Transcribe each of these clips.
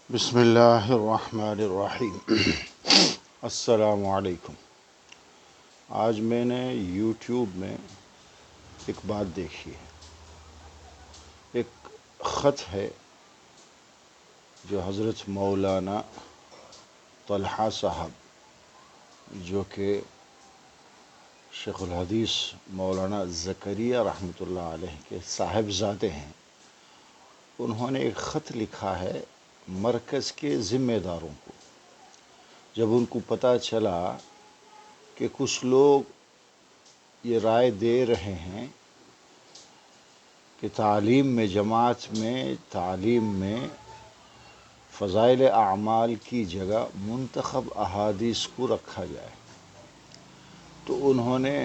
بسم اللہ الرحمن الرحیم۔ السلام علیکم۔ آج میں نے یوٹیوب میں ایک بات دیکھی ہے، ایک خط ہے جو حضرت مولانا طلحہ صاحب جو کہ شیخ الحدیث مولانا زکریہ رحمۃ اللہ علیہ کے صاحبزادے ہیں، انہوں نے ایک خط لکھا ہے مرکز کے ذمہ داروں کو۔ جب ان کو پتہ چلا کہ کچھ لوگ یہ رائے دے رہے ہیں کہ تعلیم میں، جماعت میں، تعلیم میں فضائل اعمال کی جگہ منتخب احادیث کو رکھا جائے، تو انہوں نے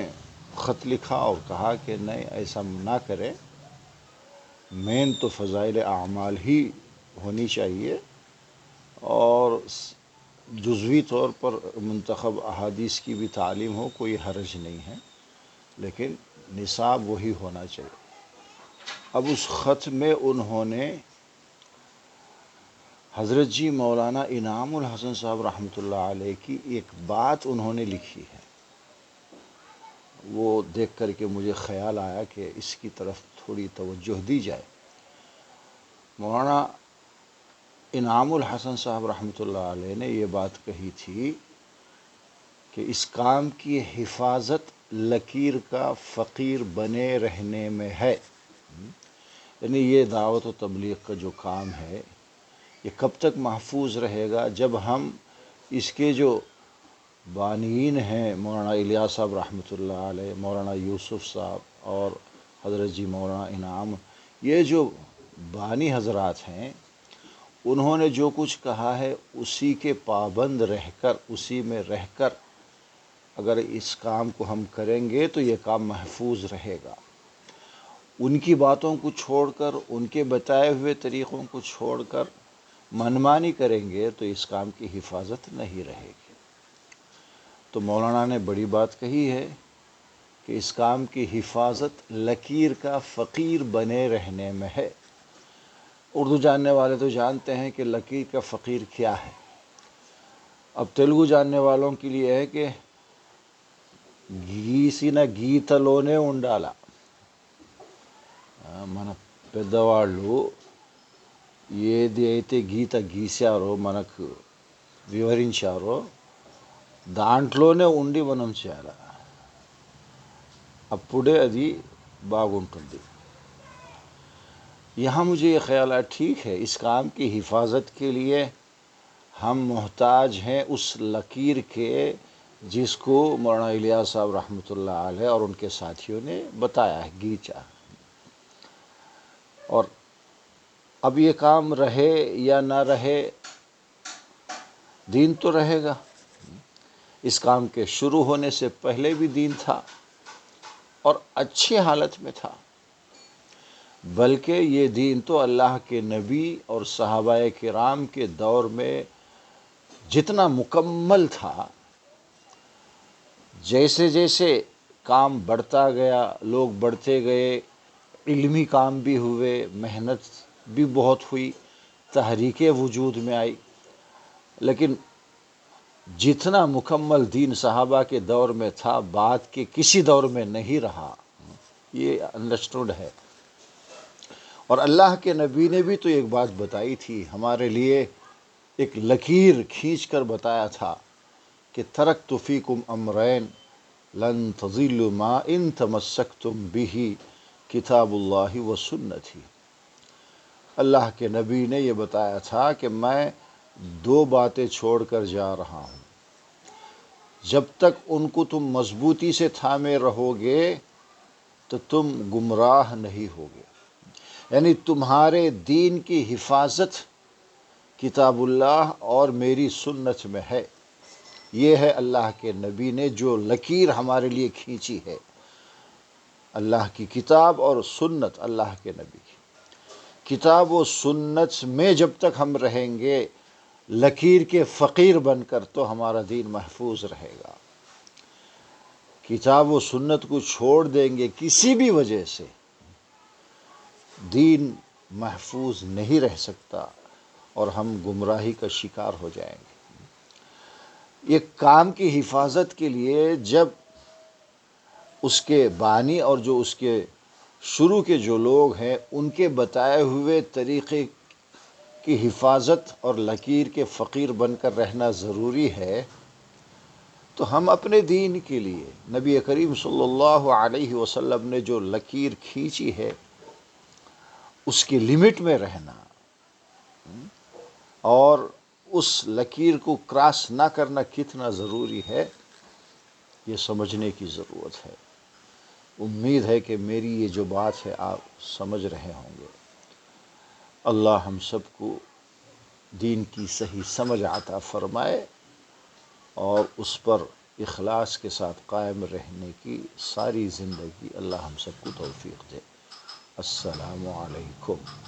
خط لکھا اور کہا کہ نہیں، ایسا نہ کرے، مین تو فضائل اعمال ہی ہونی چاہیے، اور جزوی طور پر منتخب احادیث کی بھی تعلیم ہو، کوئی حرج نہیں ہے، لیکن نصاب وہی ہونا چاہیے۔ اب اس خط میں انہوں نے حضرت جی مولانا انعام الحسن صاحب رحمۃ اللہ علیہ کی ایک بات انہوں نے لکھی ہے، وہ دیکھ کر کے مجھے خیال آیا کہ اس کی طرف تھوڑی توجہ دی جائے۔ مولانا انعام الحسن صاحب رحمۃ اللہ علیہ نے یہ بات کہی تھی کہ اس کام کی حفاظت لکیر کا فقیر بنے رہنے میں ہے، یعنی یہ دعوت و تبلیغ کا جو کام ہے یہ کب تک محفوظ رہے گا؟ جب ہم اس کے جو بانیین ہیں، مولانا الیاس صاحب رحمۃ اللہ علیہ، مولانا یوسف صاحب اور حضرت جی مولانا انعام، یہ جو بانی حضرات ہیں، انہوں نے جو کچھ کہا ہے اسی کے پابند رہ کر، اسی میں رہ کر اگر اس کام کو ہم کریں گے تو یہ کام محفوظ رہے گا۔ ان کی باتوں کو چھوڑ کر، ان کے بتائے ہوئے طریقوں کو چھوڑ کر منمانی کریں گے تو اس کام کی حفاظت نہیں رہے گی۔ تو مولانا نے بڑی بات کہی ہے کہ اس کام کی حفاظت لکیر کا فقیر بنے رہنے میں ہے۔ اردو جاننے والے تو جانتے ہیں کہ لکیر کا فقیر کیا ہے۔ اب تیلگو جاننے والوں کے لیے ہے کہ గీసిన గీతలోనే ఉండాల. మన పెద్దవాళ్ళు ఏది అయితే గీత గీశారో, మనకు వివరించారో దాంట్లోనే ఉండి మనం చేయాలి, అప్పుడే అది బాగుంటుంది۔ یہاں مجھے یہ خیال ہے ٹھیک ہے، اس کام کی حفاظت کے لیے ہم محتاج ہیں اس لکیر کے جس کو مولانا الیاس صاحب رحمۃ اللہ علیہ اور ان کے ساتھیوں نے بتایا ہے، گیچا۔ اور اب یہ کام رہے یا نہ رہے، دین تو رہے گا۔ اس کام کے شروع ہونے سے پہلے بھی دین تھا اور اچھی حالت میں تھا، بلکہ یہ دین تو اللہ کے نبی اور صحابہ کرام کے دور میں جتنا مکمل تھا، جیسے جیسے کام بڑھتا گیا، لوگ بڑھتے گئے، علمی کام بھی ہوئے، محنت بھی بہت ہوئی، تحریکیں وجود میں آئی، لیکن جتنا مکمل دین صحابہ کے دور میں تھا بعد کے کسی دور میں نہیں رہا، یہ انڈرسٹوڈ ہے۔ اور اللہ کے نبی نے بھی تو ایک بات بتائی تھی، ہمارے لیے ایک لکیر کھینچ کر بتایا تھا کہ ترکت فیکم امرین لن تضلوا ما ان تمسکتم بہ کتاب اللہ و سنتی۔ اللہ کے نبی نے یہ بتایا تھا کہ میں دو باتیں چھوڑ کر جا رہا ہوں، جب تک ان کو تم مضبوطی سے تھامے رہو گے تو تم گمراہ نہیں ہوگے۔ یعنی تمہارے دین کی حفاظت کتاب اللہ اور میری سنت میں ہے۔ یہ ہے اللہ کے نبی نے جو لکیر ہمارے لیے کھینچی ہے، اللہ کی کتاب اور سنت، اللہ کے نبی کی کتاب و سنت میں جب تک ہم رہیں گے لکیر کے فقیر بن کر تو ہمارا دین محفوظ رہے گا۔ کتاب و سنت کو چھوڑ دیں گے کسی بھی وجہ سے، دین محفوظ نہیں رہ سکتا، اور ہم گمراہی کا شکار ہو جائیں گے۔ یہ کام کی حفاظت کے لیے جب اس کے بانی اور جو اس کے شروع کے جو لوگ ہیں ان کے بتائے ہوئے طریقے کی حفاظت اور لکیر کے فقیر بن کر رہنا ضروری ہے، تو ہم اپنے دین کے لیے نبی کریم صلی اللہ علیہ وسلم نے جو لکیر کھینچی ہے اس کی لمٹ میں رہنا اور اس لکیر کو کراس نہ کرنا کتنا ضروری ہے، یہ سمجھنے کی ضرورت ہے۔ امید ہے کہ میری یہ جو بات ہے آپ سمجھ رہے ہوں گے۔ اللہ ہم سب کو دین کی صحیح سمجھ عطا فرمائے اور اس پر اخلاص کے ساتھ قائم رہنے کی ساری زندگی اللہ ہم سب کو توفیق دے۔ السلام علیکم۔